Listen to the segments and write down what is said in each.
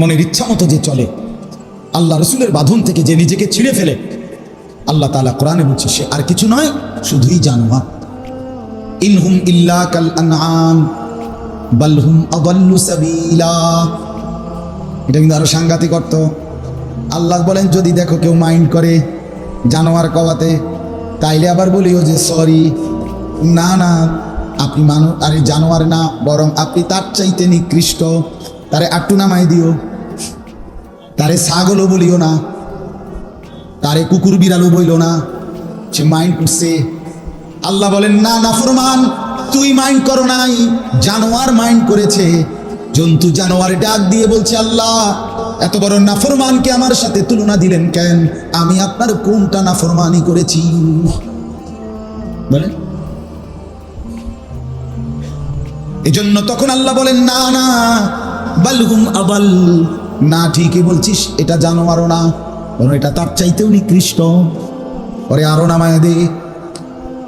মনের ইচ্ছা মতো যে চলে, আল্লাহ রসুলের বাঁধন থেকে যে নিজেকে ছিঁড়ে ফেলে, আল্লাহ তাআলা কোরআনে বলছে সে আর কিছু নয়, শুধুই জানোয়ার। ইনহুম ইল্লা কাল আনআম বাল হুম আদাল্লু সাবিলা। এটা কিন্তু আরো সাংঘাতিক অর্থ। আল্লাহ বলেন যদি দেখো কেউ মাইন্ড করে জানোয়ার কওয়াতে, তাইলে আবার বলিও যে সরি, না না আপনি মানুষ, আরে জানোয়ার না, বরং আপনি তার চাইতে নিকৃষ্ট। তারে আট্টু নামাই দিও, তারে ছাগলও বলিও না, তারে কুকুর বিড়ালও বইল না, সে মাইন্ড করছে। আল্লাহ বলেন না নাফরমান, তুই মাইন্ড করো নাই, জানোয়ার মাইন্ড করেছে। জন্তু জানোয়ার ডাক দিয়ে বলছে আল্লাহ এত বড় নাফরমানকে আমার সাথে তুলনা দিলেন কেন? আমি আপনার কোনটা নাফরমানি করেছি বলেন? এজন্য তখন আল্লাহ বলেন না না বালহুম আবাল, না ঠিকই বলছিস, এটা জানোয়ারও না, বরং এটা তার চাইতেও নিকৃষ্ট। ওরে আরো নামায় দে,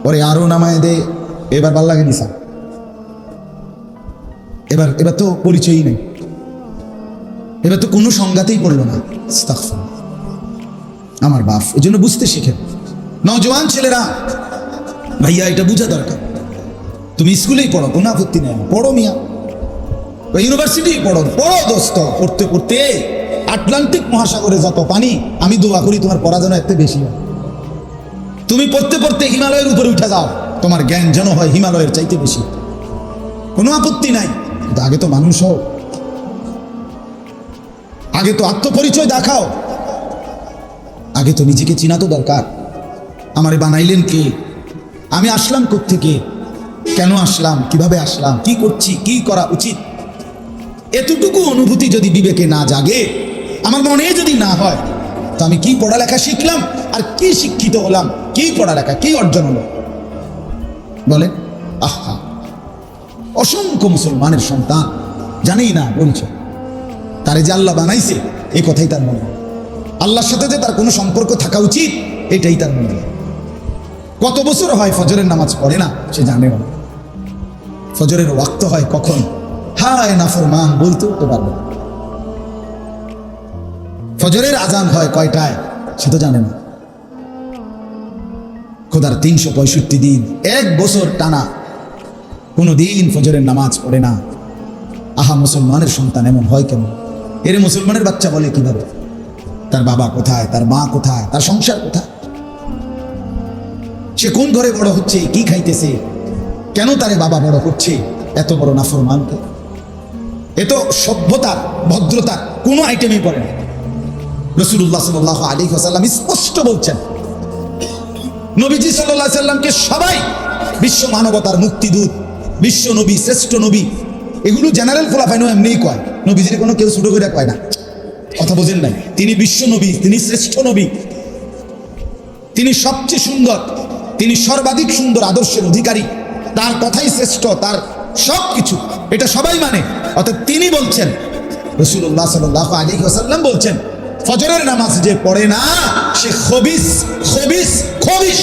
ওরে আরো নামায় দে। এবার ভাল লাগে নিসা, এবার এবার তো পরিচয়ই নেই, এবার তো কোনো সংজ্ঞাতেই পড়লো না। আস্তাগফিরুল্লাহ। আমার বাপ, এই জন্য বুঝতে শিখেন নওজোয়ান ছেলেরা, ভাইয়া এটা বোঝা দরকার। তুমি স্কুলেই পড়ো, কোনো আপত্তি নেই, পড়ো মিয়া, ইউনিভার্সিটি পড়ো, পড়ো দোস্ত। পড়তে পড়তে আটলান্টিক মহাসাগরে যত পানি, আমি দোয়া করি তোমার পড়া যেন এত বেশি হয়। তুমি পড়তে পড়তে হিমালয়ের উপরে উঠে যাও, তোমার জ্ঞান যেন হয় হিমালয়ের চাইতে বেশি, কোনো আপত্তি নাই। কিন্তু আগে তো মানুষ হও, আগে তো আত্মপরিচয় দেখাও, আগে তো নিজেকে চিনা তো দরকার। আমারে বানাইলেন কে? আমি আসলাম কোত্থেকে? কেন আসলাম? কিভাবে আসলাম? কি করছি? কি করা উচিত? এতটুকু অনুভূতি যদি বিবেকে না জাগে, আমার মনে যদি না হয়, তো আমি কি পড়ালেখা শিখলাম আর কি শিক্ষিত হলাম? কি পড়ালেখা, কি অর্জন হলো বলেন? আহা, অসংখ্য মুসলমানের সন্তান জানেই না পরিচয়। তারে যে আল্লাহ বানাইছে এই কথাই তার মনে হয়, আল্লাহর সাথে যে তার কোনো সম্পর্ক থাকা উচিত এটাই তার মনে হয়। কত বছর হয় ফজরের নামাজ পড়ে না, সে জানে না। ফজরের ওয়াক্ত হয় কখন, হায় নাফরমান বলতেও তো পারবে। ফজরের আজান হয় কয়টায়, সে তো জানে না। খোদার 365 দিন, 1 বছর টানা কোনো দিন ফজরের নামাজ পড়ে না। আহা, মুসলমানের সন্তান এমন হয় কেন? এর মুসলমানের বাচ্চা বলে কিভাবে? তার বাবা কোথায়, তার মা কোথায়, তার সংসার কোথায়, সে কোন ঘরে বড় হচ্ছে, কি খাইতেছে, কেন তারে বাবা বড় করছে? এত বড় নাফরমানকে। এ তো সভ্যতার, ভদ্রতার কোনো আইটেমই পড়ে না। রাসূলুল্লাহ সাল্লাল্লাহু আলাইহি ওয়াসাল্লাম স্পষ্ট বলছেন, নবীজি সাল্লাল্লাহু আলাইহি ওয়াসাল্লামকে সবাই বিশ্ব মানবতার মুক্তিদূত, বিশ্ব নবী, শ্রেষ্ঠ নবী, এগুলো জেনারেল খোলাফায় এমনিই কয়। নবীজির কোনো কেউ ছোট করে কয় না, কথা বোঝেন নাই? তিনি বিশ্ব নবী, তিনি শ্রেষ্ঠ নবী, তিনি সবচেয়ে সুন্দর, তিনি সর্বাধিক সুন্দর আদর্শের অধিকারী, তার কথাই শ্রেষ্ঠ, তার সব কিছু, এটা সবাই মানে। অর্থাৎ তিনি বলছেন, রাসূলুল্লাহ সাল্লাল্লাহু আলাইহি ওয়াসাল্লাম বলছেন, ফজরের নামাজ যে পড়ে না সে খবিস, খবিস, খবিস।